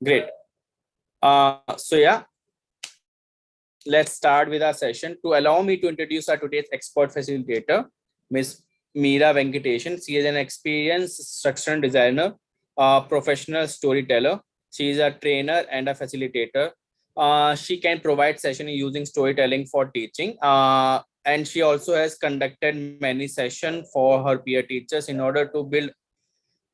Great. So yeah, let's start with our session. To allow me to introduce our today's expert facilitator, Ms. Meera Venkatesan. She is an experienced instructional designer, professional storyteller. She is a trainer and a facilitator. She can provide session using storytelling for teaching. And she also has conducted many sessions for her peer teachers in order to build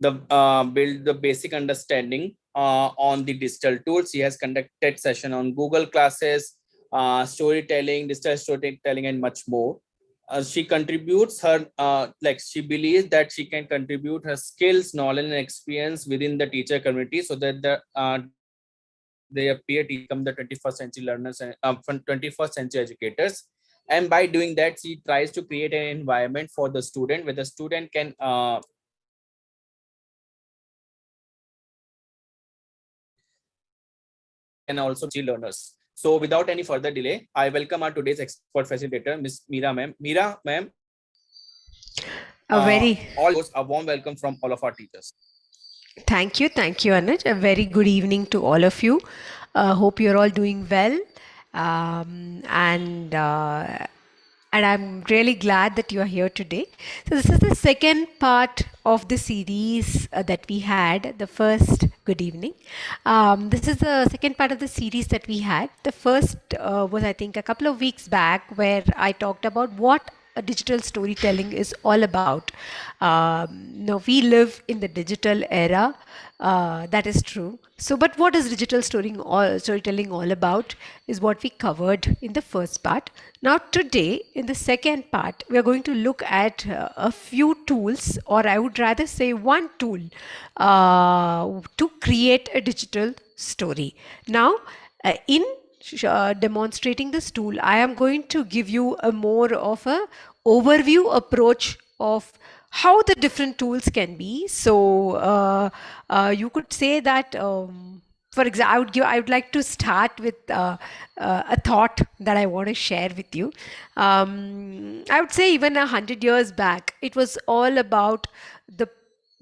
the basic understanding on the digital tools. She has conducted session on Google Classes, storytelling, digital storytelling, and much more. She contributes her she believes that she can contribute her skills, knowledge, and experience within the teacher community so that they appear to become the 21st century learners and from 21st century educators. And by doing that, she tries to create an environment for the student where the student can and also learners. So without any further delay, I welcome our today's expert facilitator, Ms. Meera ma'am. Meera ma'am, a warm welcome from all of our teachers. Thank you, Anuj. A very good evening to all of you. Hope you're all doing well, and I'm really glad that you are here today. So this is the second part of the series that we had. The first, good evening. This is the second part of the series that we had. The first was, I think, a couple of weeks back, where I talked about what digital storytelling is all about. Now we live in the digital era. That is true. So, but what is digital storytelling all about is what we covered in the first part. Now today, in the second part, we are going to look at a few tools, or I would rather say one tool to create a digital story. Now, in demonstrating this tool, I am going to give you a more of a overview approach of how the different tools can be. So you could say that, for example, I would like to start with a thought that I want to share with you. I would say even 100 years back, it was all about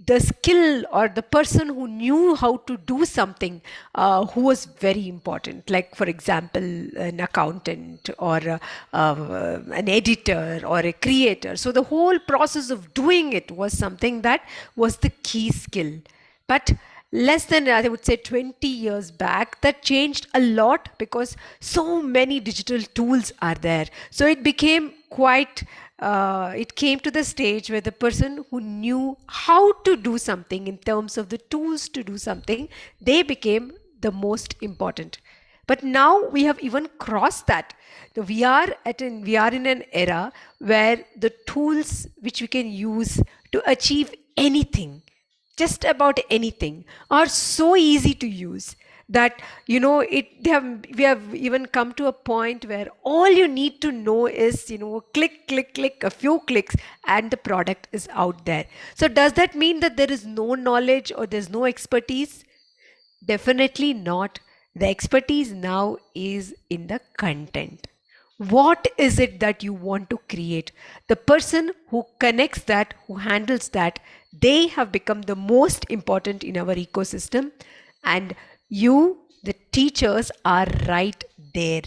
the skill or the person who knew how to do something, who was very important. Like, for example, an accountant or an editor or a creator. So the whole process of doing it was something that was the key skill. But less than, I would say, 20 years back, that changed a lot because so many digital tools are there. So it became quite it came to the stage where the person who knew how to do something in terms of the tools to do something, they became the most important. But now we have even crossed that. We are in an era where the tools which we can use to achieve anything, just about anything, are so easy to use that we have even come to a point where all you need to know is click, a few clicks, and the product is out there. So does that mean that there is no knowledge or there's no expertise? Definitely not. The expertise now is in the content. What is it that you want to create? The person who connects that, who handles that, they have become the most important in our ecosystem. And you, the teachers, are right there.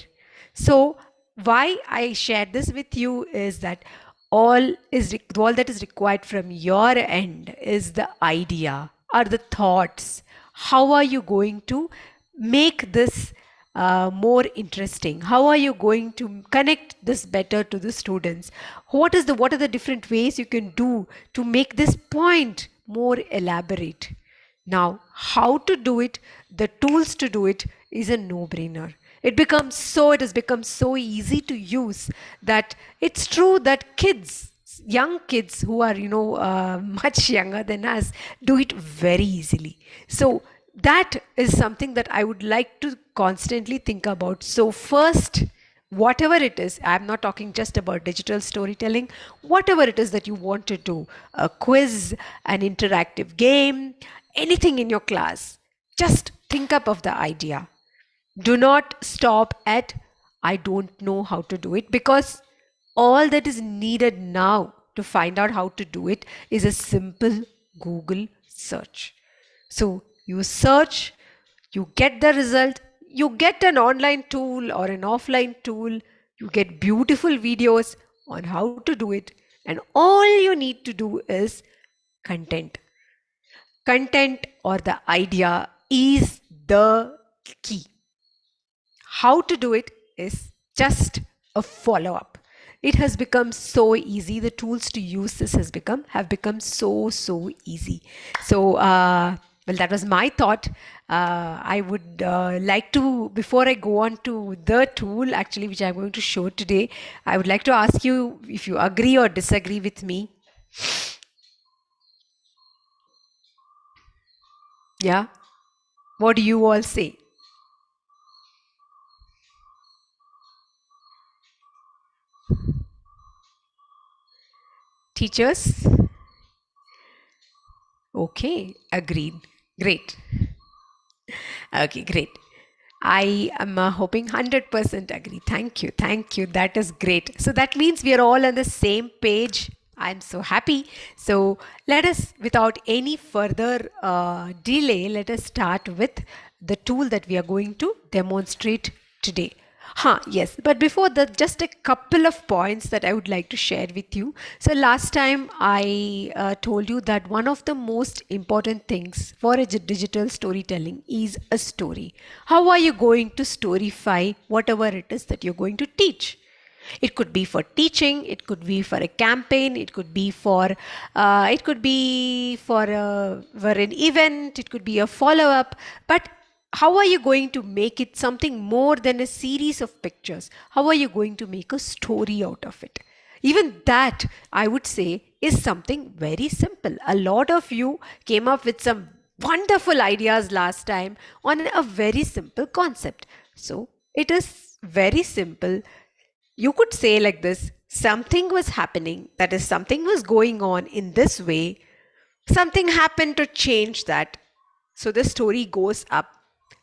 So why I share this with you is that all that is required from your end is the idea or the thoughts. How are you going to make this more interesting? How are you going to connect this better to the students? What are the different ways you can do to make this point more elaborate? Now, how to do it, the tools to do it is a no-brainer. It has become so easy to use that it's true that young kids who are, much younger than us, do it very easily. So that is something that I would like to constantly think about. So first, whatever it is, I'm not talking just about digital storytelling, whatever it is that you want to do, a quiz, an interactive game, anything in your class, just think up of the idea. Do not stop at, I don't know how to do it, because All that is needed now to find out how to do it is a simple Google search. So you search, you get the result, you get an online tool or an offline tool, you get beautiful videos on how to do it, and all you need to do is content. Content or the idea is the key. How to do it is just a follow-up. It has become so easy. The tools to use this have become so easy. So well, that was my thought. I would like to, before I go on to the tool actually which I'm going to show today, I would like to ask you if you agree or disagree with me. Yeah, what do you all say? Teachers? Okay, agreed. Great. Okay, great. I am hoping 100% agree. Thank you. Thank you. That is great. So that means we are all on the same page. I'm so happy. So let us, without any further delay, let us start with the tool that we are going to demonstrate today. Yes, but before that, just a couple of points that I would like to share with you. So last time I told you that one of the most important things for a digital storytelling is a story. How are you going to storify whatever it is that you're going to teach? It could be for teaching, it could be for a campaign, it could be for for an event, it could be a follow-up. But how are you going to make it something more than a series of pictures? How are you going to make a story out of it? Even that, I would say, is something very simple. A lot of you came up with some wonderful ideas last time on a very simple concept. So it is very simple. You could say like this: something was happening, that is, something was going on in this way, something happened to change that. So the story goes up.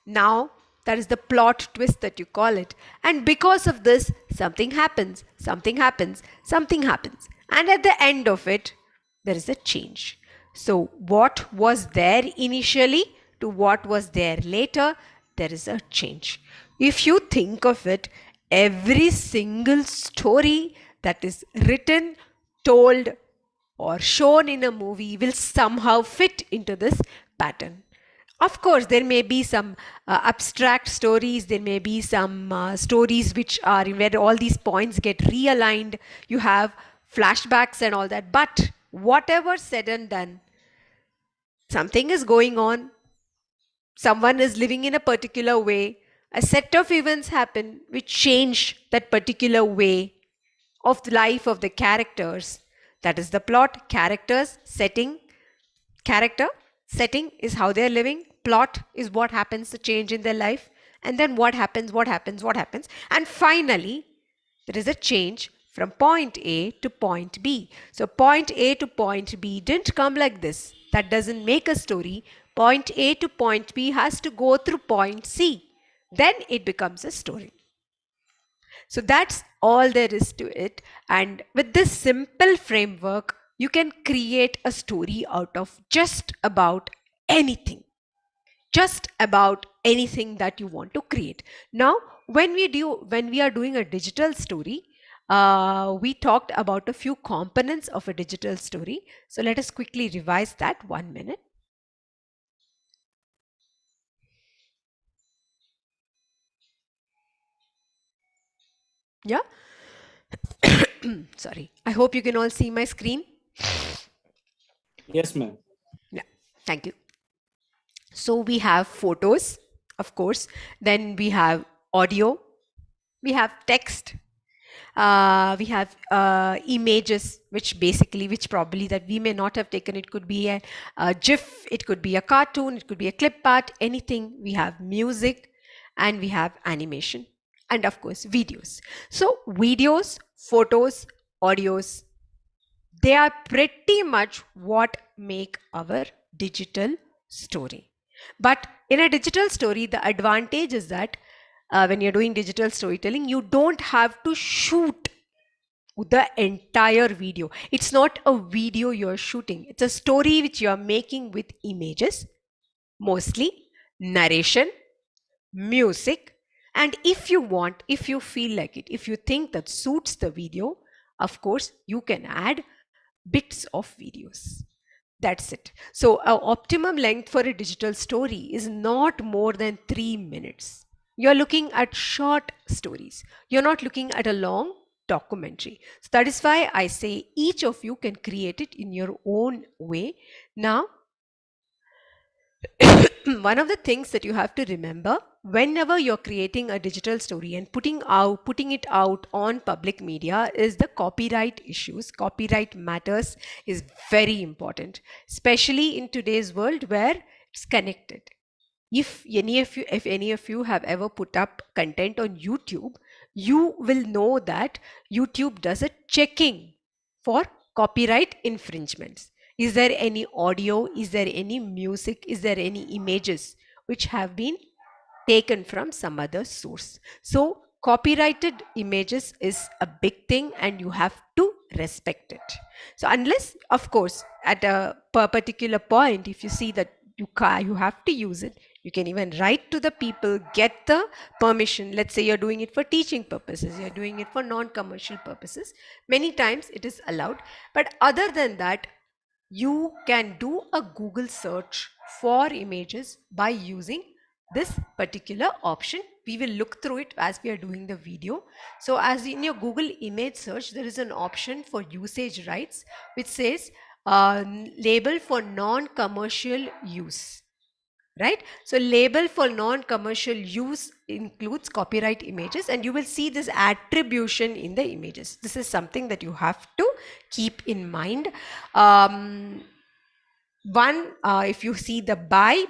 Now, that is the plot twist that you call it. And because of this, something happens, something happens, something happens. And at the end of it, there is a change. So, what was there initially to what was there later, there is a change. If you think of it, every single story that is written, told, or shown in a movie will somehow fit into this pattern. Of course, there may be some abstract stories, there may be some stories which are where all these points get realigned, you have flashbacks and all that. But whatever said and done, something is going on, someone is living in a particular way, a set of events happen which change that particular way of the life of the characters. That is the plot, characters, setting. Character, setting is how they're living. Plot is what happens to change in their life. And then what happens. And finally, there is a change from point A to point B. So point A to point B didn't come like this. That doesn't make a story. Point A to point B has to go through point C. Then it becomes a story. So that's all there is to it. And with this simple framework, you can create a story out of just about anything. Just about anything that you want to create. Now, when we are doing a digital story, we talked about a few components of a digital story. So let us quickly revise that. 1 minute. Yeah. Sorry. I hope you can all see my screen. Yes, ma'am. Yeah. Thank you. So we have photos, of course. Then we have audio. We have text. We have images, which probably that we may not have taken. It could be a GIF, it could be a cartoon, it could be a clip art, anything. We have music, and we have animation, and of course videos. So videos, photos, audios, they are pretty much what make our digital story. But in a digital story, the advantage is that when you're doing digital storytelling, you don't have to shoot the entire video. It's not a video you're shooting. It's a story which you're making with images, mostly narration, music, and if you want, if you feel like it, if you think that suits the video, of course, you can add bits of videos. That's it. So our optimum length for a digital story is not more than 3 minutes. You're looking at short stories. You're not looking at a long documentary. So that is why I say each of you can create it in your own way. Now, one of the things that you have to remember whenever you're creating a digital story and putting it out on public media is the copyright issues. Copyright matters is very important, especially in today's world where it's connected. If any of you have ever put up content on YouTube, you will know that YouTube does a checking for copyright infringements. Is there any audio? Is there any music? Is there any images which have been taken from some other source? So copyrighted images is a big thing and you have to respect it. So unless, of course, at a particular point, if you see that you have to use it, you can even write to the people, get the permission. Let's say you're doing it for teaching purposes, you're doing it for non-commercial purposes. Many times it is allowed. But other than that, you can do a Google search for images by using this particular option. We will look through it as we are doing the video. So as in your Google image search, there is an option for usage rights which says label for non-commercial use. Right? So label for non-commercial use includes copyright images, and you will see this attribution in the images. This is something that you have to keep in mind. If you see the by,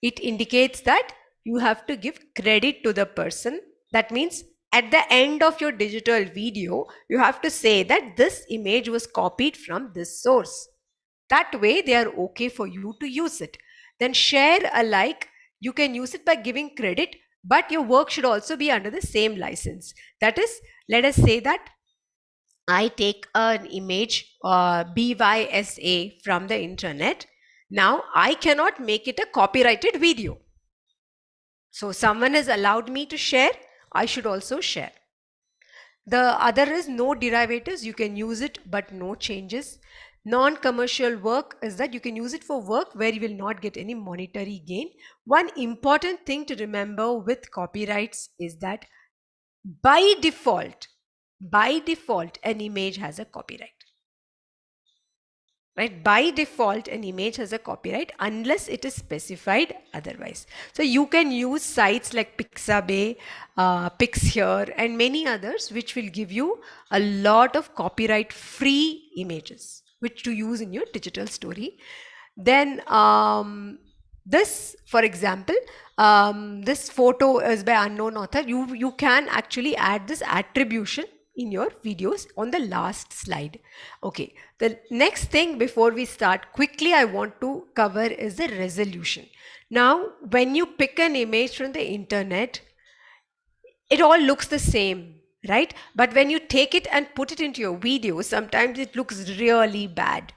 it indicates that you have to give credit to the person. That means at the end of your digital video, you have to say that this image was copied from this source. That way they are okay for you to use it. Then share alike, you can use it by giving credit, but your work should also be under the same license. That is, let us say that I take an image BYSA from the internet. Now I cannot make it a copyrighted video. So someone has allowed me to share, I should also share. The other is no derivatives. You can use it, but no changes. Non-commercial work is that you can use it for work where you will not get any monetary gain. One important thing to remember with copyrights is that by default, an image has a copyright. Right? By default, an image has a copyright unless it is specified otherwise. So you can use sites like Pixabay, Pixhere, and many others which will give you a lot of copyright-free images which to use in your digital story. Then this, for example, this photo is by unknown author. You can actually add this attribution in your videos on the last slide. Okay, the next thing before we start quickly I want to cover is the resolution. Now when you pick an image from the internet, it all looks the same, right? But when you take it and put it into your video, sometimes it looks really bad.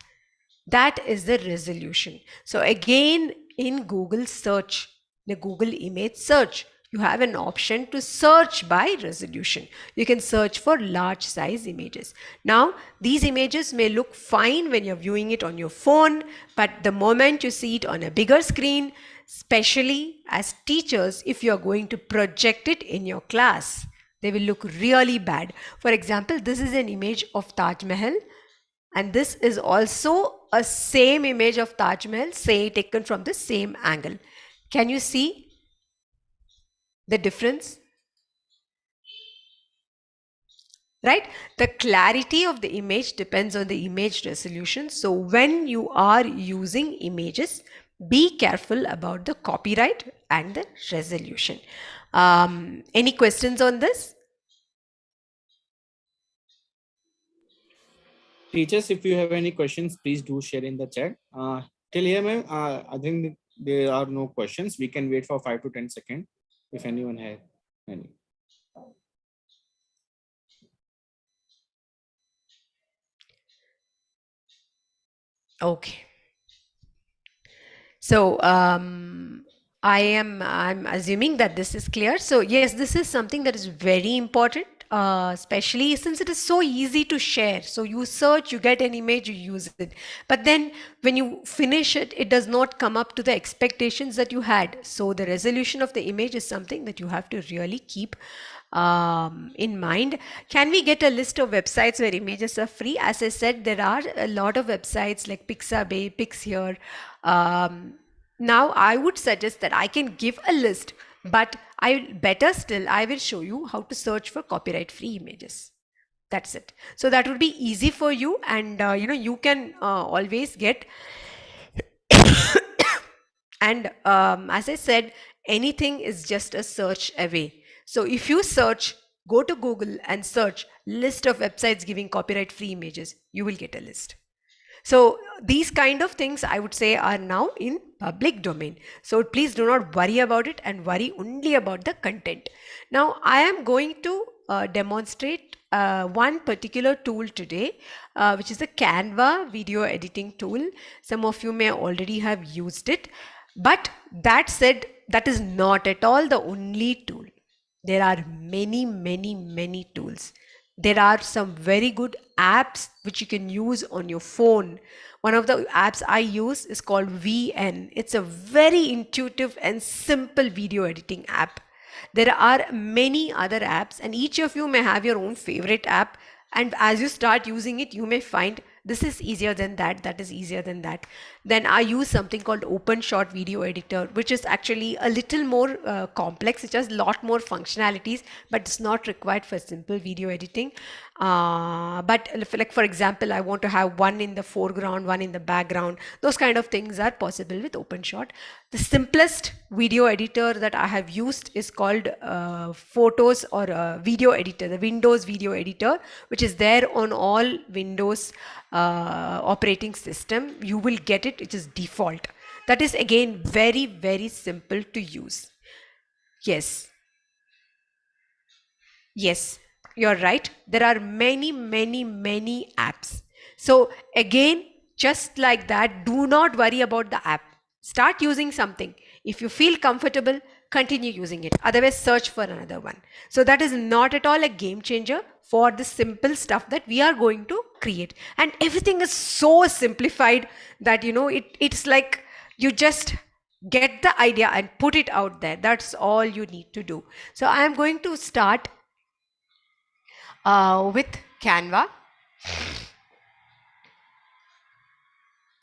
That is the resolution. So again, in Google search, the Google image search, you have an option to search by resolution. You can search for large size images. Now, these images may look fine when you're viewing it on your phone, but the moment you see it on a bigger screen, especially as teachers, if you're going to project it in your class, they will look really bad. For example, this is an image of Taj Mahal. And this is also a same image of Taj Mahal, say taken from the same angle. Can you see the difference? Right? The clarity of the image depends on the image resolution. So when you are using images, be careful about the copyright and the resolution. Any questions on this? Teachers, if you have any questions, please do share in the chat. Till here, ma'am, I think there are no questions. We can wait for 5 to 10 seconds if anyone has any. Okay. So I'm assuming that this is clear. So yes, this is something that is very important, especially since it is so easy to share. So you search, you get an image, you use it. But then when you finish it, it does not come up to the expectations that you had. So the resolution of the image is something that you have to really keep in mind. Can we get a list of websites where images are free? As I said, there are a lot of websites like Pixabay, Pixhere. Now I would suggest that I can give a list, but better still, I will show you how to search for copyright free images. That's it. So that would be easy for you, and you can always get. And as I said, anything is just a search away. So if you search, go to Google and search list of websites giving copyright free images, you will get a list. So these kind of things I would say are now in public domain. So please do not worry about it and worry only about the content. Now I am going to demonstrate one particular tool today, which is the Canva video editing tool. Some of you may already have used it. But that said, that is not at all the only tool. There are many, many, many tools. There are some very good apps which you can use on your phone. One of the apps I use is called VN. It's a very intuitive and simple video editing app. There are many other apps, and each of you may have your own favorite app. And as you start using it, you may find this is easier than that, that is easier than that. Then I use something called OpenShot Video Editor, which is actually a little more complex. It has a lot more functionalities, but it's not required for simple video editing. But like for example, I want to have one in the foreground, one in the background. Those kind of things are possible with OpenShot. The simplest video editor that I have used is called Photos or Video Editor, the Windows Video Editor, which is there on all Windows operating system. You will get it, it is default. That is again very, very simple to use. Yes. Yes, you're right. There are many, many, many apps. So again, just like that, do not worry about the app. Start using something. If you feel comfortable, continue using it. Otherwise, search for another one. So that is not at all a game changer for the simple stuff that we are going to create. And everything is so simplified that, it's like you just get the idea and put it out there. That's all you need to do. So I am going to start with Canva.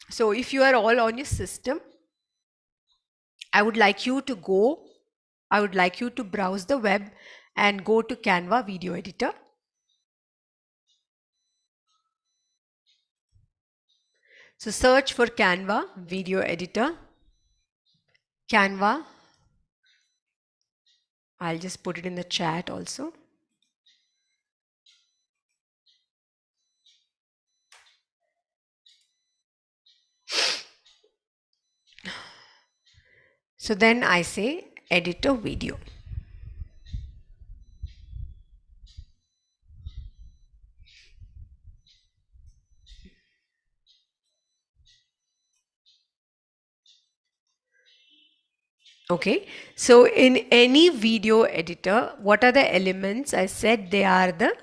So if you are all on your system, I would like you to browse the web and go to Canva Video Editor. So search for Canva Video Editor. Canva. I'll just put it in the chat also. So then I say edit a video. Okay, so in any video editor, what are the elements? I said they are the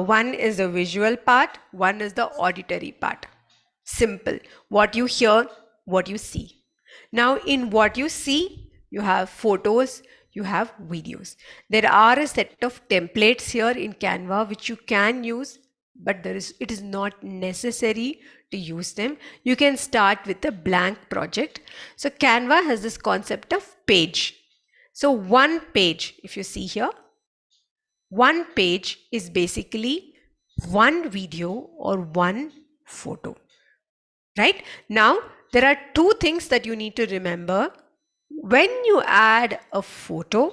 one is the visual part, one is the auditory part. Simple. What you hear, what you see. Now in what you see, you have photos, you have videos. There are a set of templates here in Canva which you can use, but it is not necessary to use them. You can start with a blank project. So Canva has this concept of page. So one page, if you see here, one page is basically one video or one photo. Right? Now, there are two things that you need to remember. When you add a photo,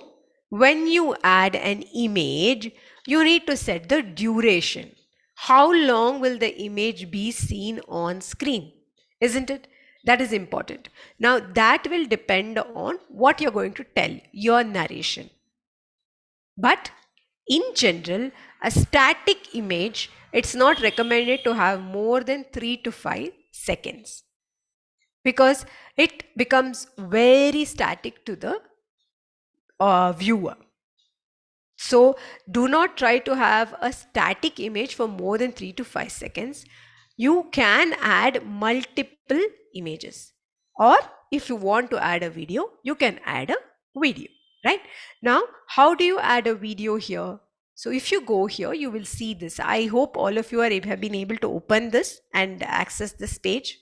when you add an image, you need to set the duration. How long will the image be seen on screen? Isn't it? That is important. Now, that will depend on what you're going to tell, your narration. But in general, a static image, it's not recommended to have more than 3 to 5. seconds, because it becomes very static to the viewer. So do not try to have a static image for more than 3 to 5 seconds. You can add multiple images, or if you want to add a video, you can add a video, right? Now, how do you add a video here? So if you go here, you will see this. I hope all of you have been able to open this and access this page.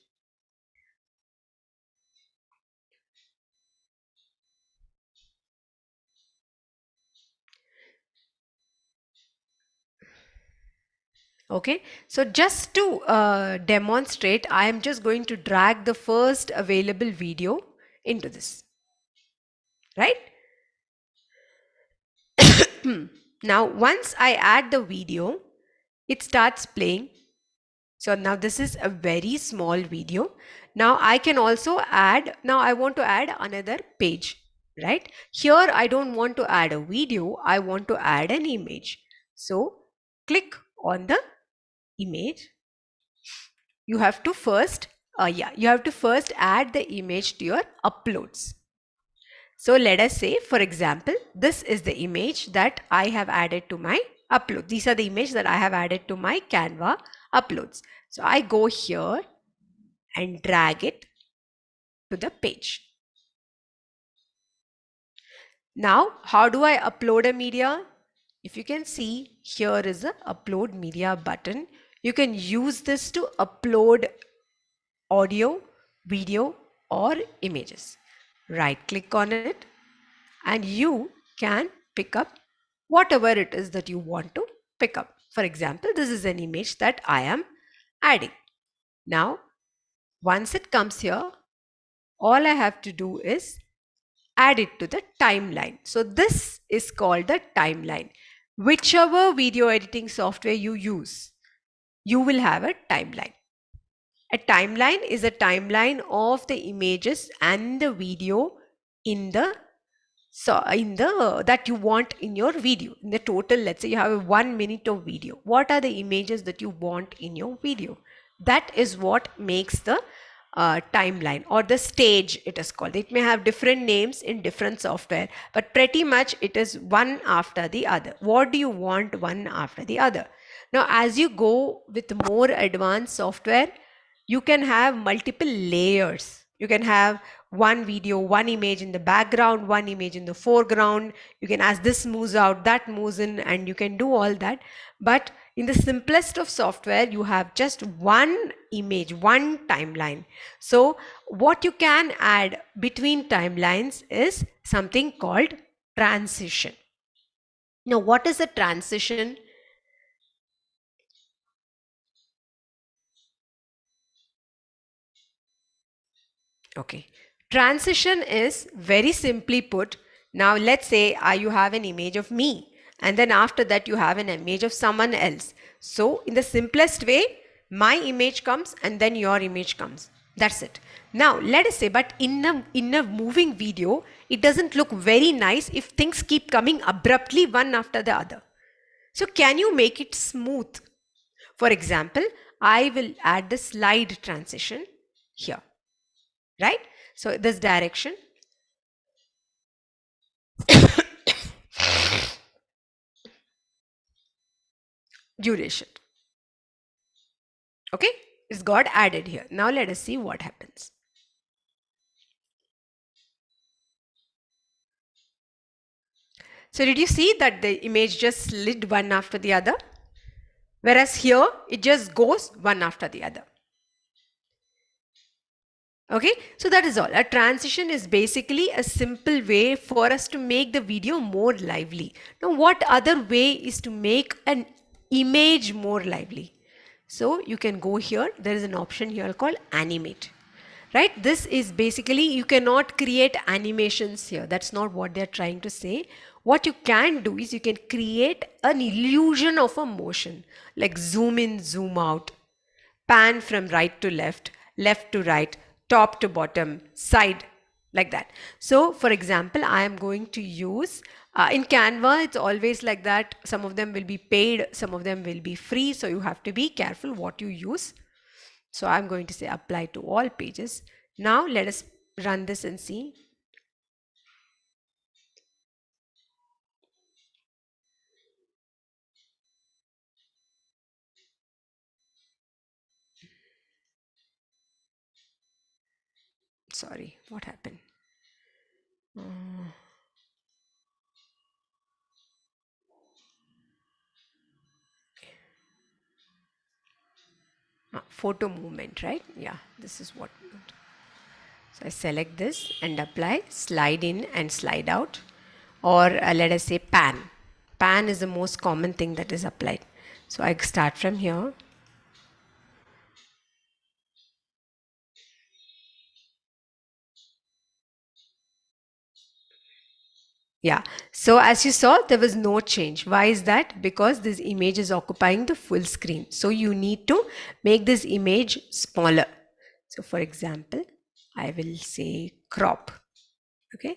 Okay, so just to demonstrate, I am just going to drag the first available video into this, right? Now, once I add the video, it starts playing. So now this is a very small video. Now I can also add, now I want to add another page, right? Here I don't want to add a video, I want to add an image. So click on the image. You have to first, you have to first add the image to your uploads. So let us say, for example, this is the image that I have added to my upload. These are the images that I have added to my Canva uploads. So I go here and drag it to the page. Now, how do I upload a media? If you can see, here is the upload media button. You can use this to upload audio, video, or images. Right click on it and you can pick up whatever it is that you want to pick up. For example, this is an image that I am adding. Now, once it comes here, all I have to do is add it to the timeline. So this is called the timeline. Whichever video editing software you use, you will have a timeline. A timeline is a timeline of the images and the video in the that you want in your video. In the total, let's say you have 1 minute of video. What are the images that you want in your video? That is what makes the timeline, or the stage it is called. It may have different names in different software, but pretty much it is one after the other. What do you want one after the other? Now, as you go with more advanced software, you can have multiple layers. You can have one video, one image in the background, one image in the foreground. You can, as this moves out, that moves in, and you can do all that. But in the simplest of software, you have just one image, one timeline. So what you can add between timelines is something called transition. Now, what is a transition? Okay. Transition is very simply put. Now let's say you have an image of me, and then after that you have an image of someone else. So in the simplest way, my image comes and then your image comes. That's it. Now let us say, but in a moving video, it doesn't look very nice if things keep coming abruptly one after the other. So can you make it smooth? For example, I will add the slide transition here. Right? So this direction. Duration. Okay, it's got added here. Now let us see what happens. So did you see that the image just slid one after the other? Whereas here, it just goes one after the other. Okay, so that is all. A transition is basically a simple way for us to make the video more lively. Now, what other way is to make an image more lively? So you can go here. There is an option here called animate. Right? This is basically, you cannot create animations here. That's not what they're trying to say. What you can do is you can create an illusion of a motion, like zoom in, zoom out, pan from right to left, left to right, top to bottom, side, like that. So for example, I am going to use, in Canva, it's always like that. Some of them will be paid, some of them will be free. So you have to be careful what you use. So I'm going to say apply to all pages. Now let us run this and see. Sorry, what happened? Photo movement, right? Yeah, this is what we want. So I select this and apply, slide in and slide out, or let us say pan. Pan is the most common thing that is applied. So I start from here. Yeah, so as you saw, there was no change. Why is that? Because this image is occupying the full screen. So you need to make this image smaller. So for example, I will say crop. Okay,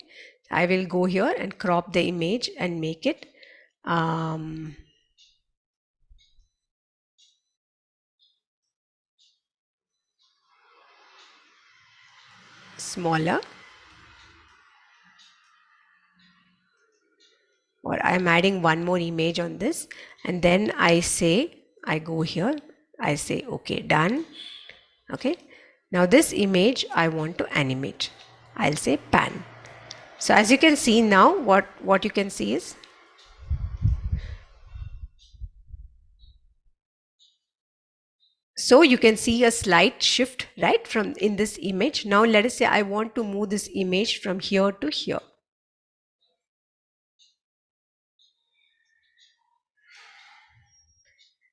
I will go here and crop the image and make it smaller, or I'm adding one more image on this, and then I go here, I say okay, done. Okay, now this image I want to animate. I'll say pan. So as you can see now, what you can see is, so you can see a slight shift right from in this image. Now let us say I want to move this image from here to here.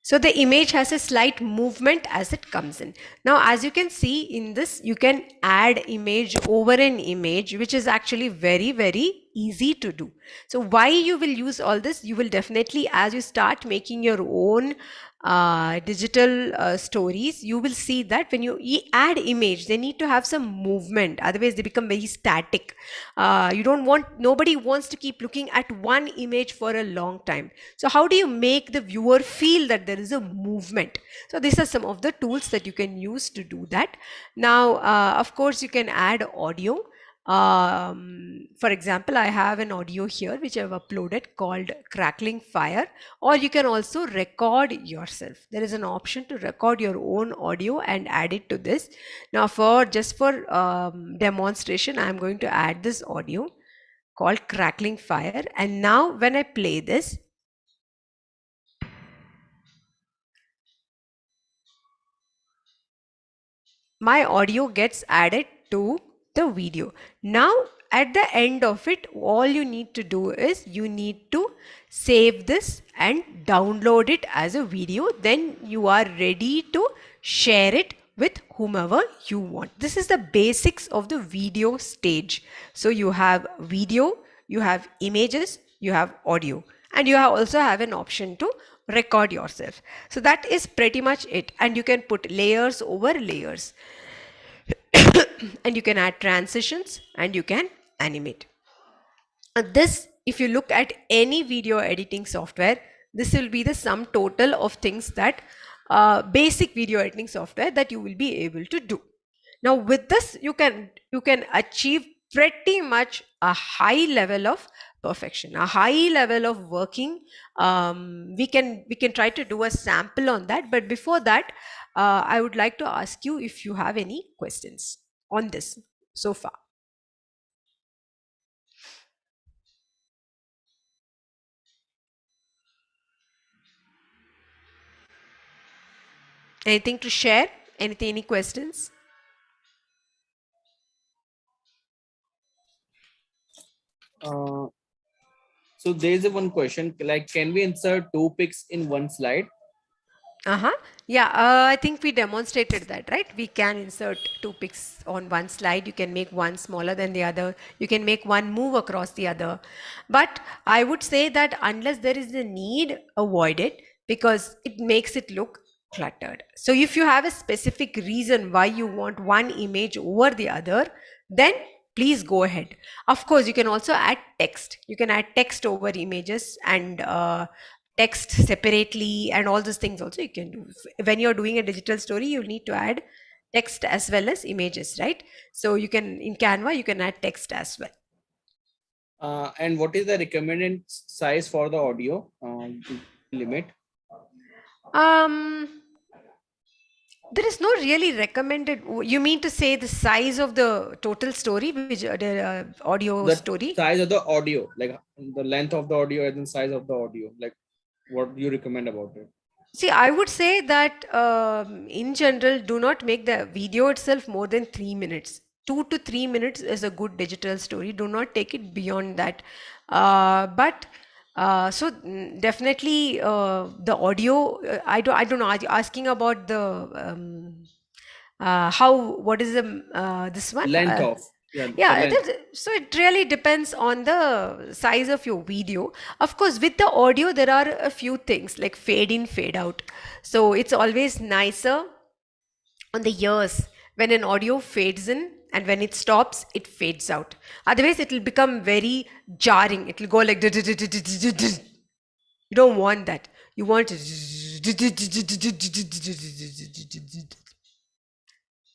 So the image has a slight movement as it comes in. Now, as you can see in this, you can add image over an image, which is actually very, very easy to do. So why you will use all this? You will definitely, as you start making your own digital stories, you will see that when you add image, they need to have some movement. Otherwise, they become very static. You don't want, nobody wants to keep looking at one image for a long time. So how do you make the viewer feel that there is a movement? So these are some of the tools that you can use to do that. Now, of course, you can add audio. For example, I have an audio here which I've uploaded called Crackling Fire, or you can also record yourself. There is an option to record your own audio and add it to this. Now for demonstration, I'm going to add this audio called Crackling Fire, and now when I play this, my audio gets added to the video. Now at the end of it, all you need to do is you need to save this and download it as a video. Then you are ready to share it with whomever you want. This is the basics of the video stage. So you have video, you have images, you have audio, and you also have an option to record yourself. So that is pretty much it, and you can put layers over layers and you can add transitions and you can animate. This, if you look at any video editing software, this will be the sum total of things that basic video editing software that you will be able to do. Now with this, you can achieve pretty much a high level of perfection, a high level of working. We can try to do a sample on that, but before that, I would like to ask you if you have any questions on this so far. Anything to share? Anything, any questions? So there's a one question, like, can we insert two pics in one slide? Yeah, I think we demonstrated that, right? We can insert two pics on one slide. You can make one smaller than the other. You can make one move across the other. But I would say that unless there is a need, avoid it, because it makes it look cluttered. So if you have a specific reason why you want one image over the other, then please go ahead. Of course, you can also add text. You can add text over images and text separately and all those things also you can do. When you're doing a digital story, you need to add text as well as images, right? So you can, in Canva, you can add text as well. And what is the recommended size for the audio limit? There is no really recommended. You mean to say the size of the total story, which the audio The story? size of the audio, like the length of the audio and the size of the audio, like what do you recommend about it? See, I would say that in general, do not make the video itself more than 3 minutes. 2 to 3 minutes is a good digital story. Do not take it beyond that. Definitely the audio. I don't know. Are you asking about the how? What is the this one? Length of the Yeah, length. so it really depends on the size of your video. Of course, with the audio, there are a few things like fade in, fade out. So it's always nicer on the ears when an audio fades in, and when it stops, it fades out. Otherwise, it will become very jarring. It will go like you don't want that. You want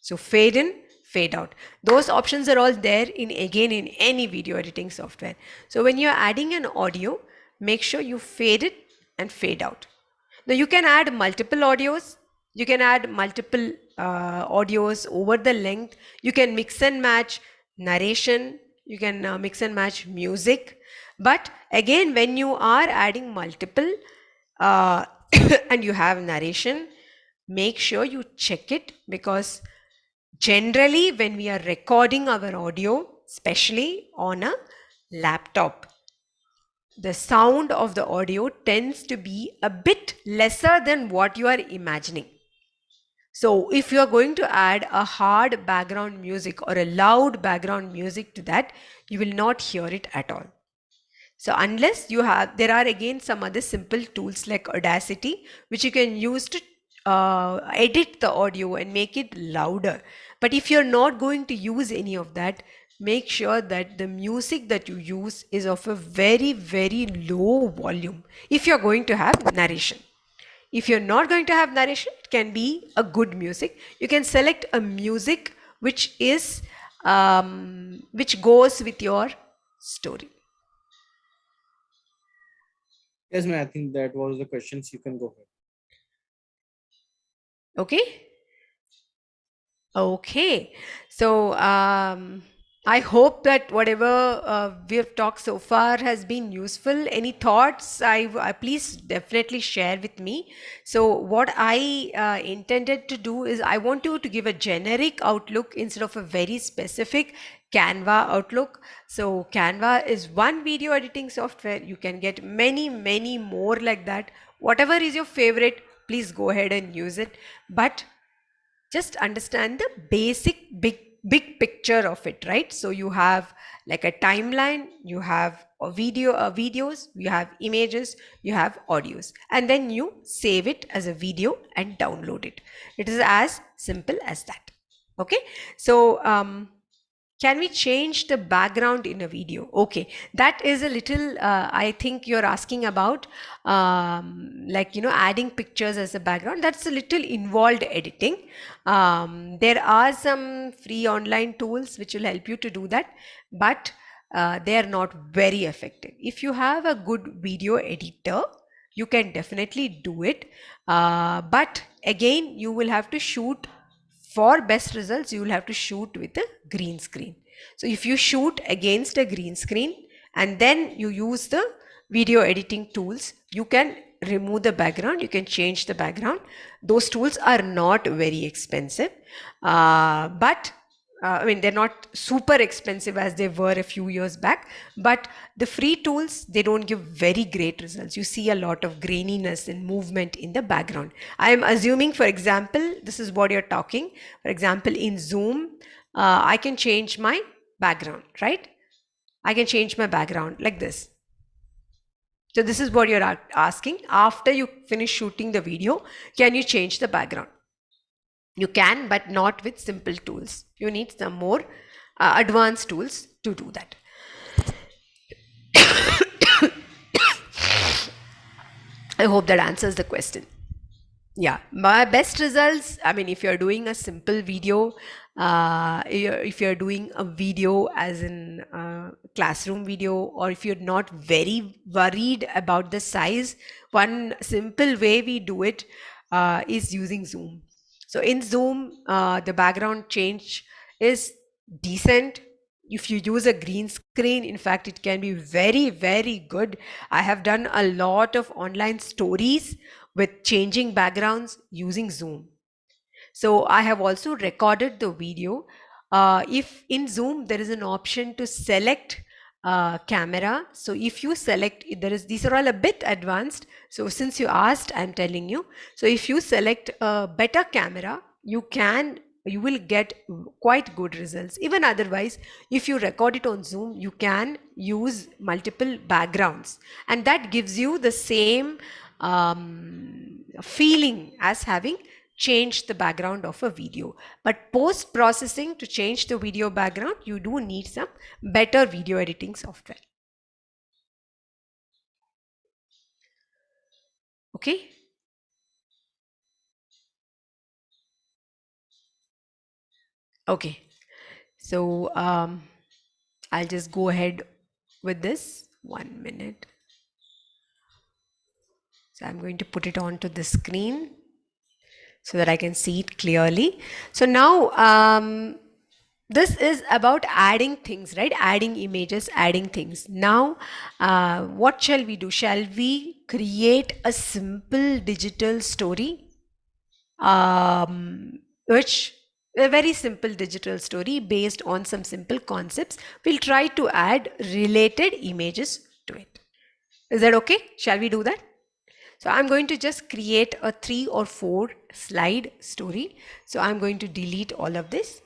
so fade in, fade out. Those options are all there in any video editing software. So when you're adding an audio, make sure you fade it and fade out. Now you can add multiple audios. You can add multiple audios over the length. You can mix and match narration. You can mix and match music. But again, when you are adding multiple and you have narration, make sure you check it, because generally when we are recording our audio, especially on a laptop, the sound of the audio tends to be a bit lesser than what you are imagining. So if you are going to add a hard background music or a loud background music to that, you will not hear it at all. So unless you have, there are again some other simple tools like Audacity, which you can use to edit the audio and make it louder. But if you're not going to use any of that, make sure that the music that you use is of a very, very low volume if you're going to have narration. If you're not going to have narration, it can be a good music. You can select a music which is which goes with your story. Yes, ma'am. I think that was the questions. You can go ahead. Okay. Okay. So I hope that whatever we have talked so far has been useful. Any thoughts? I please definitely share with me. So what I intended to do is I want you to give a generic outlook instead of a very specific Canva outlook. So Canva is one video editing software. You can get many, many more like that. Whatever is your favorite, please go ahead and use it. But just understand the basic big picture of it, right? So you have like a timeline, you have a videos, you have images, you have audios, and then you save it as a video and download it. It is as simple as that. Okay, so can we change the background in a video? Okay, that is a little, I think you're asking about like, adding pictures as a background. That's a little involved editing. There are some free online tools which will help you to do that, but they are not very effective. If you have a good video editor, you can definitely do it. But again, you will have to shoot. For best results, you will have to shoot with a green screen. So if you shoot against a green screen and then you use the video editing tools, you can remove the background, you can change the background. Those tools are not very expensive, but I mean, they're not super expensive as they were a few years back, but the free tools, they don't give very great results. You see a lot of graininess and movement in the background. I am assuming, for example, this is what you're talking. For example, in Zoom, I can change my background, right? I can change my background like this. So this is what you're asking. After you finish shooting the video, can you change the background? You can, but not with simple tools. You need some more advanced tools to do that. I hope that answers the question. Yeah, my best results, I mean, if you're doing a simple video, if you're doing a video as in classroom video, or if you're not very worried about the size, one simple way we do it is using Zoom. So in Zoom, the background change is decent. If you use a green screen, in fact, it can be very, very good. I have done a lot of online stories with changing backgrounds using Zoom. So I have also recorded the video. If in Zoom, there is an option to select camera. So if you select, these are all a bit advanced. So since you asked, I'm telling you. So if you select a better camera, you will get quite good results. Even otherwise, if you record it on Zoom, you can use multiple backgrounds, and that gives you the same feeling as having changed the background of a video. But post processing, to change the video background, you do need some better video editing software. Okay. Okay. So I'll just go ahead with this. 1 minute. So I'm going to put it onto the screen so that I can see it clearly. So now this is about adding things, right? Adding images, adding things. Now, what shall we do? Shall we create a simple digital story? Which a very simple digital story based on some simple concepts. We'll try to add related images to it. Is that okay? Shall we do that? So I'm going to just create a 3 or 4 slide story. So I'm going to delete all of this.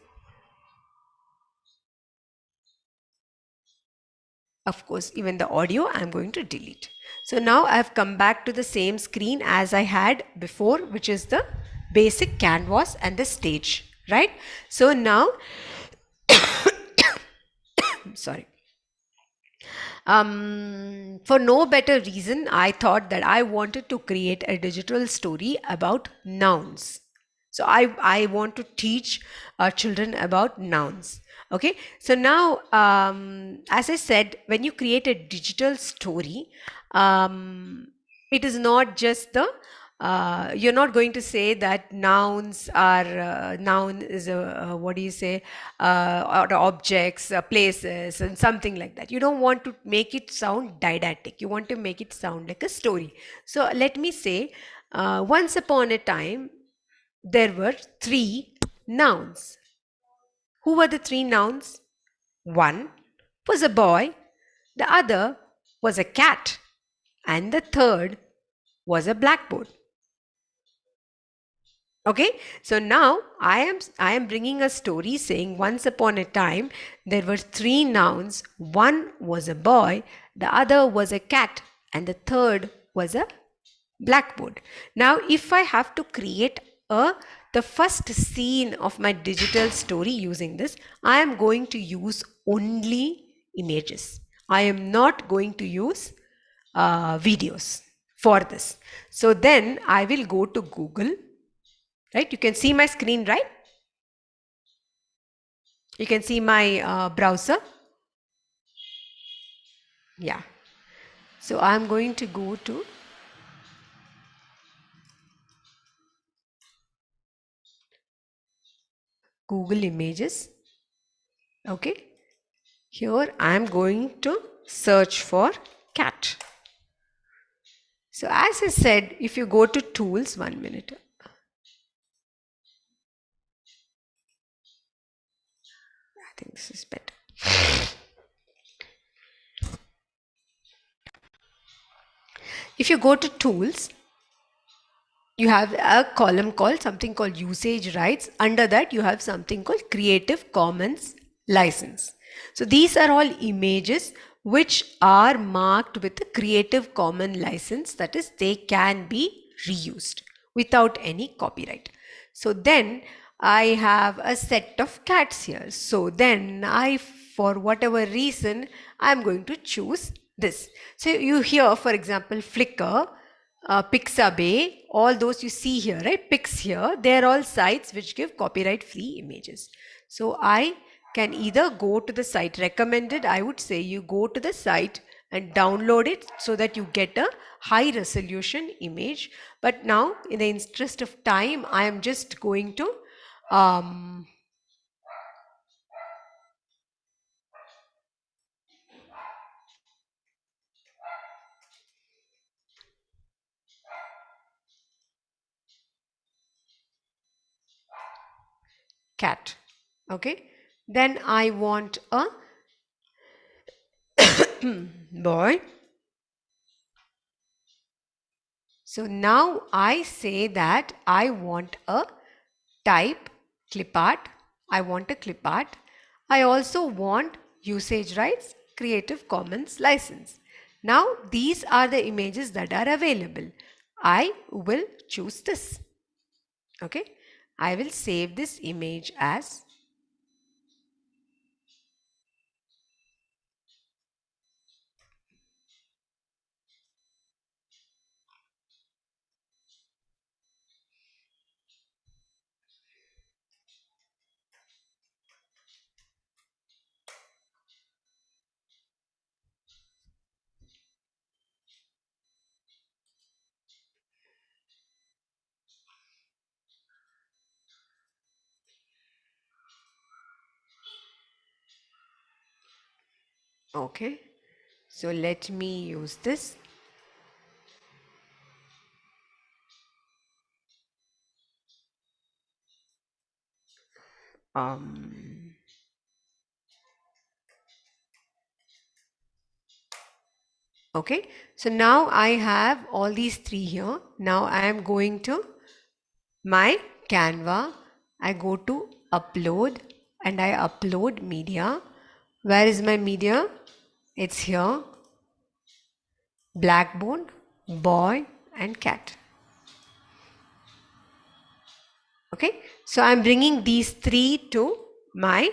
Of course, even the audio I'm going to delete. So now I've come back to the same screen as I had before, which is the basic canvas and the stage, right? So now, sorry. For no better reason, I thought that I wanted to create a digital story about nouns. So I want to teach children about nouns. Okay, so now, as I said, when you create a digital story, it is not just the you're not going to say that nouns are noun is a what do you say, or objects, places, and something like that. You don't want to make it sound didactic. You want to make it sound like a story. So let me say, once upon a time, there were 3 nouns. Who were the 3 nouns? One was a boy, the other was a cat, and the third was a blackboard. Okay, so now I am bringing a story saying once upon a time there were 3 nouns. One was a boy, the other was a cat, and the third was a blackboard. Now, if I have to create the first scene of my digital story using this, I am going to use only images. I am not going to use videos for this. So then I will go to Google, right? You can see my screen, right? You can see my browser. Yeah. So I'm going to go to Google Images. Okay. Here I'm going to search for cat. So as I said, if you go to tools, 1 minute. I think this is better. If you go to tools, you have a column called something called usage rights. Under that, you have something called Creative Commons license. So these are all images which are marked with a Creative Commons license. That is, they can be reused without any copyright. So then I have a set of cats here. So then for whatever reason, I'm going to choose this. So you hear, for example, Flickr Pixabay, all those you see here, right? Pix here, they're all sites which give copyright free images. So I can either go to the site recommended. I would say you go to the site and download it so that you get a high resolution image. But now, in the interest of time, I am just going to cat. Okay, then I want a boy. So now I say that I want a type clip art. I want a clip art. I also want usage rights, Creative Commons license. Now these are the images that are available. I will choose this. Okay, I will save this image as okay. So let me use this. Okay, so now I have all these three here. Now I am going to my Canva. I go to upload and I upload media. Where is my media? It's here. Blackboard, boy and cat. Okay, so I'm bringing these three to my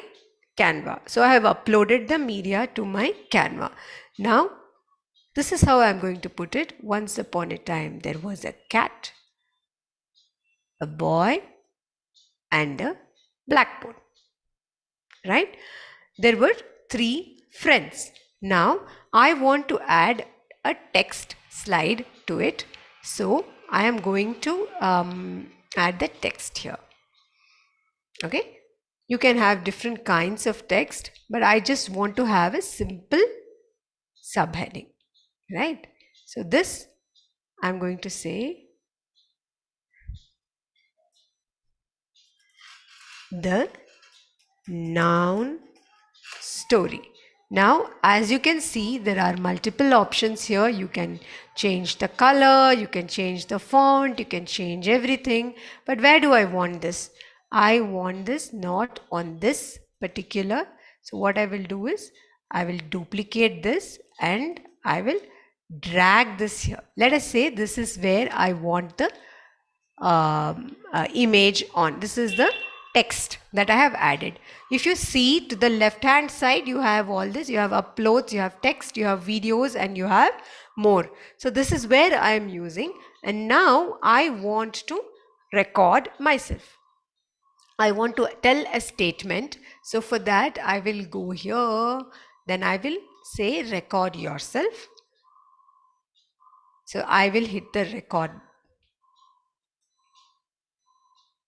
Canva. So I have uploaded the media to my Canva. Now this is how I'm going to put it. Once upon a time there was a cat, a boy and a blackboard, right? There were three friends. Now I want to add a text slide to it. So I am going to add the text here. Okay, you can have different kinds of text, but I just want to have a simple subheading, right? So this I'm going to say the noun story. Now, as you can see, there are multiple options here. You can change the color, you can change the font, you can change everything. But where do I want this? I want this not on this particular. So what I will do is I will duplicate this and I will drag this here. Let us say this is where I want the image on. This is the text that I have added. If you see to the left hand side, you have all this. You have uploads, you have text, you have videos, and you have more. So this is where I am using. And now I want to record myself. I want to tell a statement. So for that, I will go here. Then I will say record yourself. So I will hit the record.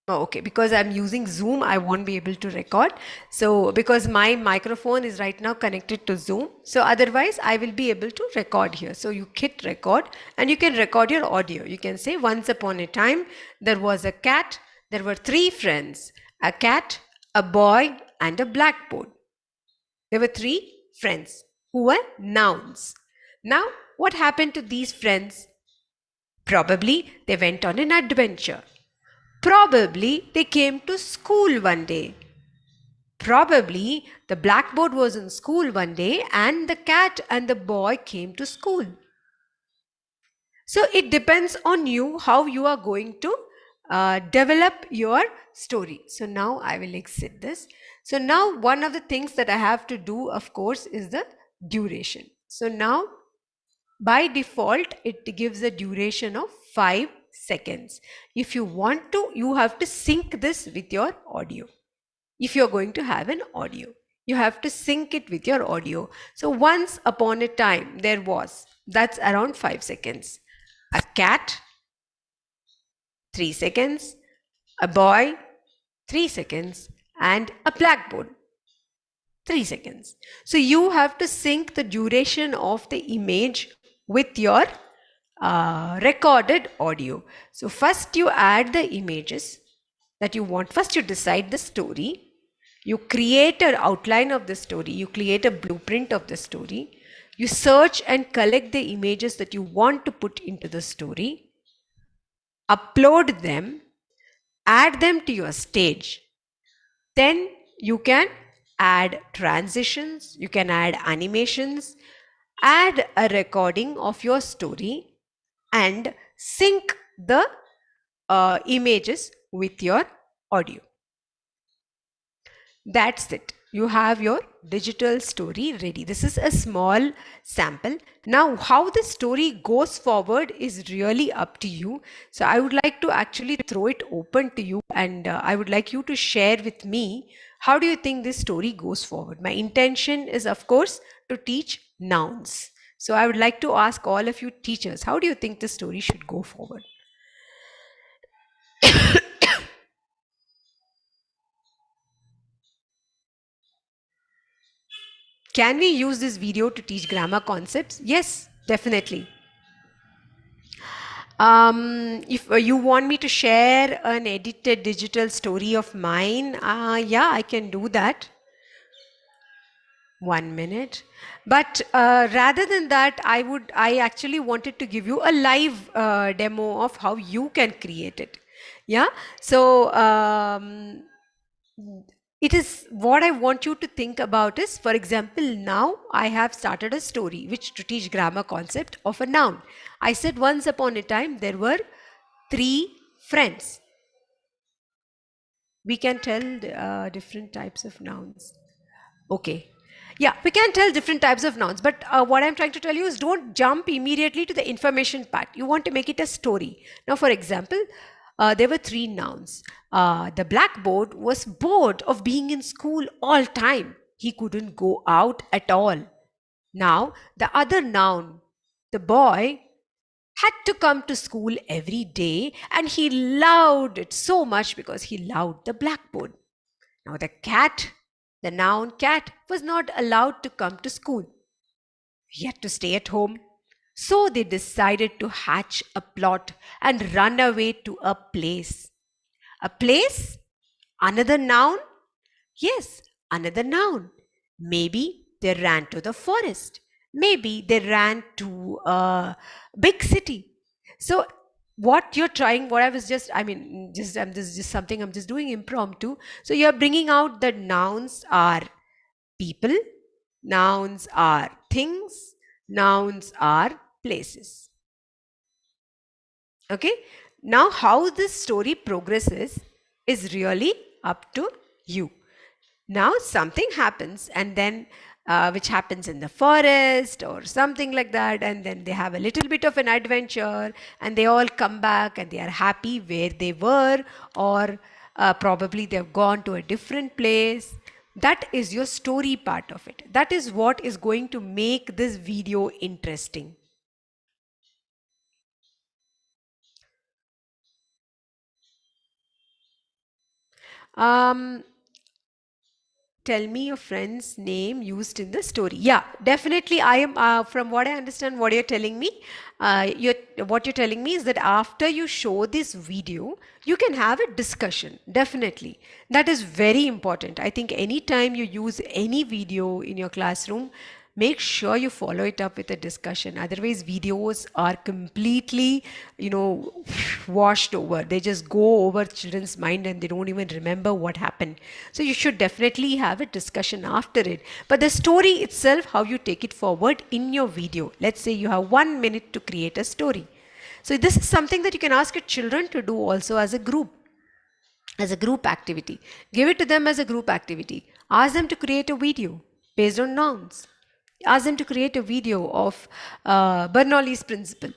Oh, okay, because I'm using Zoom, I won't be able to record. So because my microphone is right now connected to Zoom, so otherwise I will be able to record here. So you hit record and you can record your audio. You can say once upon a time, there was a cat, there were three friends, a cat, a boy and a blackboard. There were three friends who were nouns. Now, what happened to these friends? Probably they went on an adventure. Probably they came to school one day. Probably the blackboard was in school one day and the cat and the boy came to school. So it depends on you how you are going to develop your story. So now I will exit this. So now one of the things that I have to do, of course, is the duration. So now By default, it gives a duration of 5 seconds. If you want to, you have to sync this with your audio. If you're going to have an audio, you have to sync it with your audio. So once upon a time, there was, that's around 5 seconds. A cat, 3 seconds. A boy, 3 seconds. And a blackboard, 3 seconds. So you have to sync the duration of the image with your recorded audio. So first you add the images that you want. First you decide the story. You create an outline of the story. You create a blueprint of the story. You search and collect the images that you want to put into the story. Upload them. Add them to your stage. Then you can add transitions. You can add animations. Add a recording of your story and sync the images with your audio. That's it. You have your digital story ready. This is a small sample. Now, how the story goes forward is really up to you. So I would like to actually throw it open to you, and I would like you to share with me, how do you think this story goes forward? My intention is, of course, to teach nouns. So I would like to ask all of you teachers, how do you think the story should go forward? Can we use this video to teach grammar concepts? Yes, definitely. If you want me to share an edited digital story of mine, yeah, I can do that. 1 minute. But rather than that, I actually wanted to give you a live demo of how you can create it. Yeah. So it is what I want you to think about is, for example, now I have started a story which to teach grammar concept of a noun. I said once upon a time there were 3 friends. We can tell different types of nouns. Okay. Yeah, we can tell different types of nouns, but what I'm trying to tell you is don't jump immediately to the information part. You want to make it a story. Now, for example, there were 3 nouns. The blackboard was bored of being in school all time. He couldn't go out at all. Now, the other noun, the boy, had to come to school every day and he loved it so much because he loved the blackboard. Now, the cat, the noun cat, was not allowed to come to school. He had to stay at home. So they decided to hatch a plot and run away to a place. A place? Another noun? Yes, another noun. Maybe they ran to the forest. Maybe they ran to a big city. So what you're trying, what I was just, I mean, this is just something I'm just doing impromptu. So you're bringing out that nouns are people, nouns are things, nouns are places. Okay. Now how this story progresses is really up to you. Now something happens and then which happens in the forest or something like that, and then they have a little bit of an adventure and they all come back and they are happy where they were, or probably they've gone to a different place. That is your story part of it. That is what is going to make this video interesting. Tell me your friend's name used in the story. Yeah, definitely. I am, from what I understand, what you're telling me, what you're telling me is that after you show this video, you can have a discussion. Definitely. That is very important. I think anytime you use any video in your classroom, make sure you follow it up with a discussion. Otherwise, videos are completely, washed over. They just go over children's mind and they don't even remember what happened. So you should definitely have a discussion after it. But the story itself, how you take it forward in your video. Let's say you have 1 minute to create a story. So this is something that you can ask your children to do also as a group activity. Give it to them as a group activity. Ask them to create a video based on nouns. Ask them to create a video of Bernoulli's principle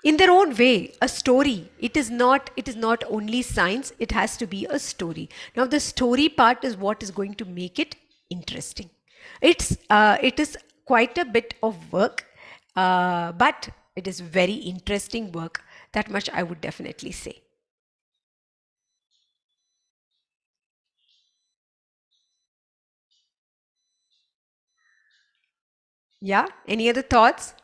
in their own way, a story. It is not only science, it has to be a story. Now the story part is what is going to make it interesting. It is quite a bit of work, but it is very interesting work. That much I would definitely say. Yeah, any other thoughts?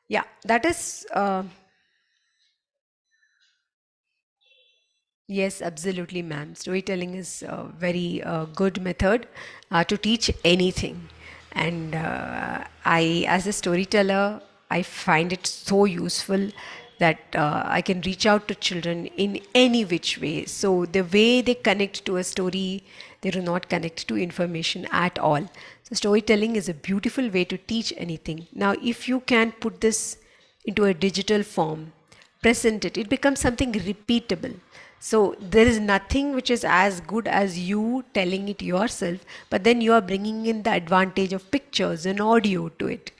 Yeah, that is yes, absolutely, ma'am. Storytelling is a very good method to teach anything. And as a storyteller, I find it so useful that I can reach out to children in any which way. So the way they connect to a story, they do not connect to information at all. So storytelling is a beautiful way to teach anything. Now, if you can put this into a digital form, present it, it becomes something repeatable. So there is nothing which is as good as you telling it yourself, but then you are bringing in the advantage of pictures and audio to it.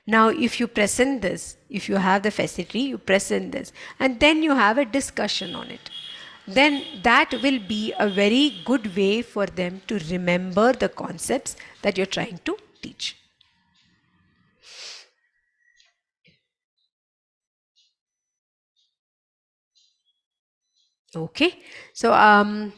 Now, if you present this, if you have the facility, you present this, and then you have a discussion on it, then that will be a very good way for them to remember the concepts that you're trying to teach. Okay, so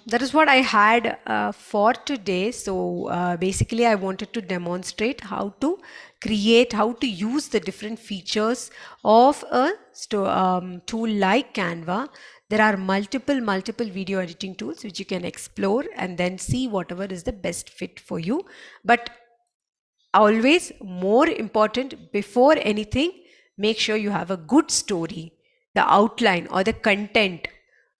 that is what I had for today. So basically, I wanted to demonstrate how to create, how to use the different features of a tool like Canva. There are multiple video editing tools which you can explore and then see whatever is the best fit for you. But always more important, before anything, make sure you have a good story. The outline or the content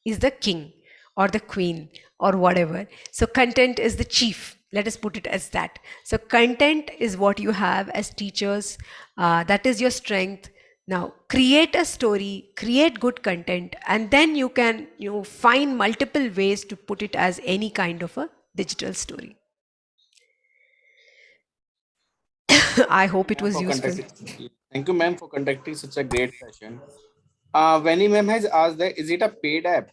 is the king or the queen or whatever. So content is the chief, let us put it as that. So content is what you have as teachers, that is your strength. Now create a story, create good content, and then you can find multiple ways to put it as any kind of a digital story. I Thank you, hope it ma'am, was for useful. conducting. Thank you, ma'am, for conducting such a great session. Vani ma'am has asked that is it a paid app?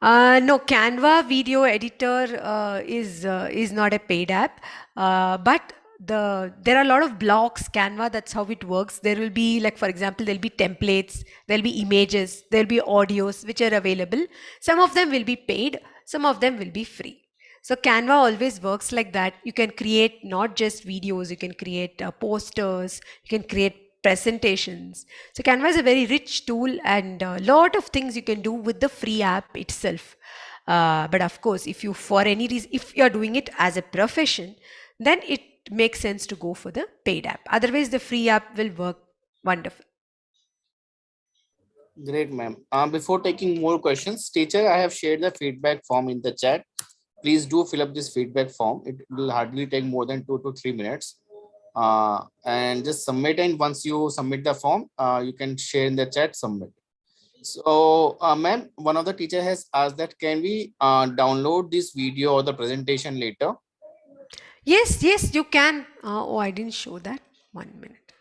No, Canva video editor is not a paid app, but there are a lot of blocks. Canva, that's how it works. There will be, like, for example, there'll be templates, there'll be images, there'll be audios which are available. Some of them will be paid, some of them will be free. So Canva always works like that. You can create not just videos, you can create posters, you can create presentations. So Canva is a very rich tool and a lot of things you can do with the free app itself. But of course, if you, for any reason, if you're doing it as a profession, then it makes sense to go for the paid app. Otherwise, the free app will work wonderful. Great, ma'am. Before taking more questions, teacher, I have shared the feedback form in the chat. Please do fill up this feedback form. It will hardly take more than 2 to 3 minutes. And just submit. And once you submit the form, you can share in the chat, submit. So, ma'am, one of the teacher has asked that can we download this video or the presentation later? Yes, yes, you can. Oh, I didn't show that. 1 minute.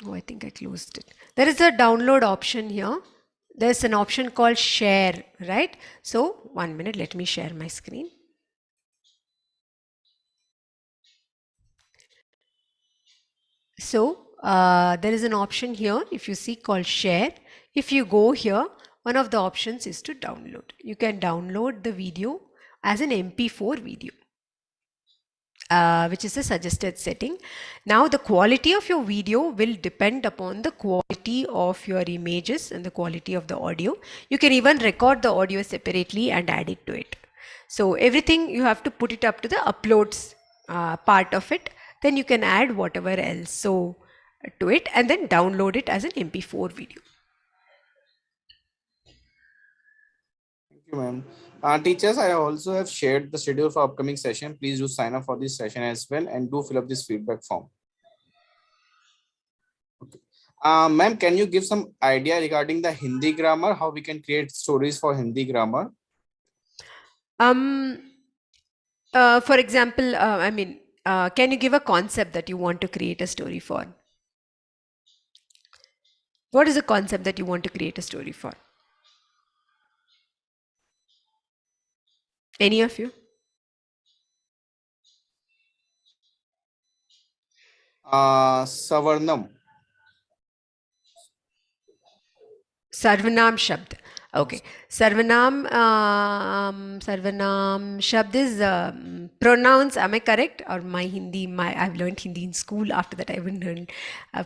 Oh, I think I closed it. There is a download option here. There's an option called share, right? So 1 minute, let me share my screen. So there is an option here, if you see, called share. If you go here, one of the options is to download. You can download the video as an MP4 video. Which is a suggested setting. Now the quality of your video will depend upon the quality of your images and the quality of the audio. You can even record the audio separately and add it to it. So everything you have to put it up to the uploads part of it. Then you can add whatever else so to it and then download it as an MP4 video. Thank you, ma'am. Teachers, I also have shared the schedule for upcoming session. Please do sign up for this session as well and do fill up this feedback form. Okay. Ma'am, can you give some idea regarding the Hindi grammar, how we can create stories for Hindi grammar? For example, can you give a concept that you want to create a story for? What is a concept that you want to create a story for? Any of you? Savarnam. Sarvanam Shabd. Okay. Sarvanam Shabd is pronouns. Am I correct? Or my Hindi, I've learned Hindi in school. After that, I haven't learned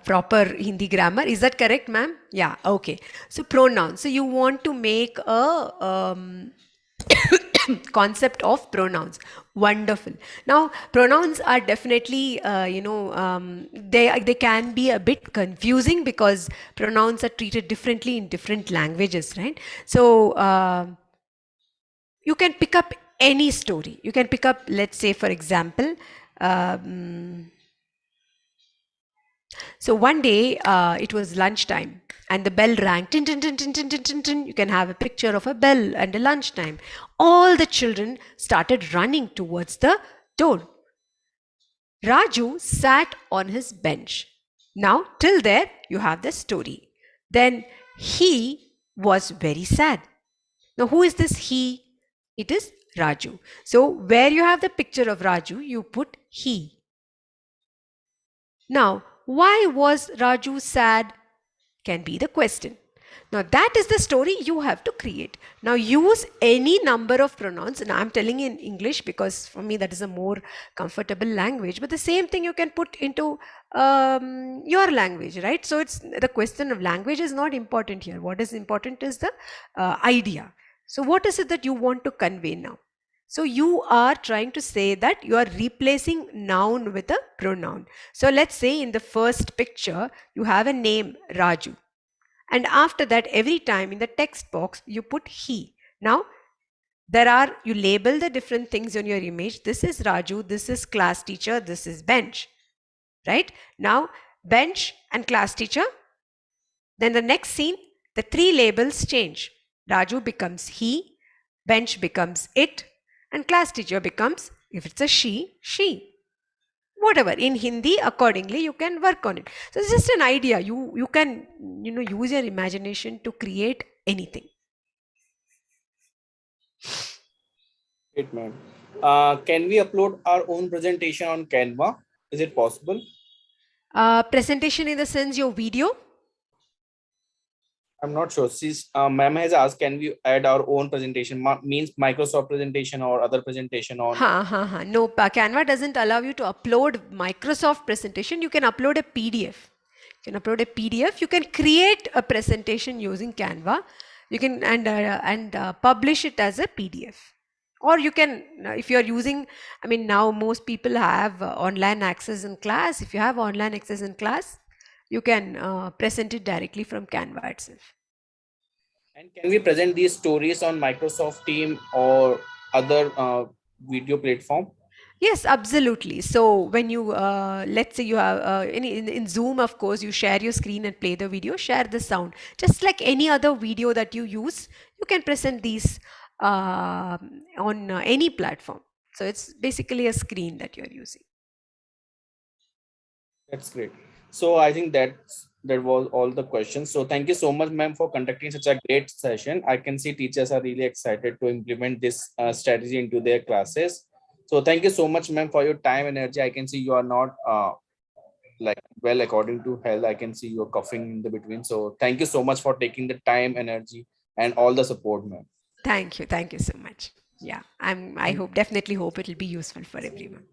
proper Hindi grammar. Is that correct, ma'am? Yeah. Okay. So pronouns. So you want to make a concept of pronouns. Wonderful. Now pronouns are definitely they can be a bit confusing because pronouns are treated differently in different languages, right? So you can pick up any story. You can pick up, let's say for example, so one day it was lunchtime and the bell rang. Tin, tin, tin, tin, tin, tin, tin, tin. You can have a picture of a bell and a lunchtime. All the children started running towards the door. Raju sat on his bench. Now, till there, you have the story. Then he was very sad. Now, who is this he? It is Raju. So, where you have the picture of Raju, you put he. Now, why was Raju sad? Can be the question. Now that is the story you have to create. Now use any number of pronouns, and I'm telling you in English because for me that is a more comfortable language, but the same thing you can put into your language, right? So it's the question of language is not important here. What is important is the idea. So what is it that you want to convey now? So you are trying to say that you are replacing noun with a pronoun. So let's say in the first picture, you have a name Raju. And after that, every time in the text box, you put he. Now, you label the different things on your image. This is Raju, this is class teacher, this is bench, right? Now, bench and class teacher. Then the next scene, the three labels change. Raju becomes he, bench becomes it, and class teacher becomes, if it's a she, whatever. In Hindi, accordingly, you can work on it. So it's just an idea. You can use your imagination to create anything. Great, ma'am. Can we upload our own presentation on Canva? Is it possible? Presentation in the sense your video. I'm not sure. Ma'am has asked, can we add our own presentation? Means Microsoft presentation or other presentation on? No, Canva doesn't allow you to upload Microsoft presentation. You can upload a PDF. You can create a presentation using Canva. You can and publish it as a PDF. Or you can, if you're using, now most people have online access in class. If you have online access in class, you can present it directly from Canva itself. And can we present these stories on Microsoft Team or other video platform? Yes, absolutely. So when you, let's say you have, in Zoom, of course, you share your screen and play the video, share the sound. Just like any other video that you use, you can present these on any platform. So it's basically a screen that you're using. That's great. So I think that was all the questions. So thank you so much, ma'am, for conducting such a great session. I can see teachers are really excited to implement this strategy into their classes. So thank you so much, ma'am, for your time, energy. I can see you are not like well according to health. I can see you're coughing in the between. So thank you so much for taking the time, energy, and all the support, ma'am. Thank you so much. Yeah, I definitely hope it will be useful for everyone.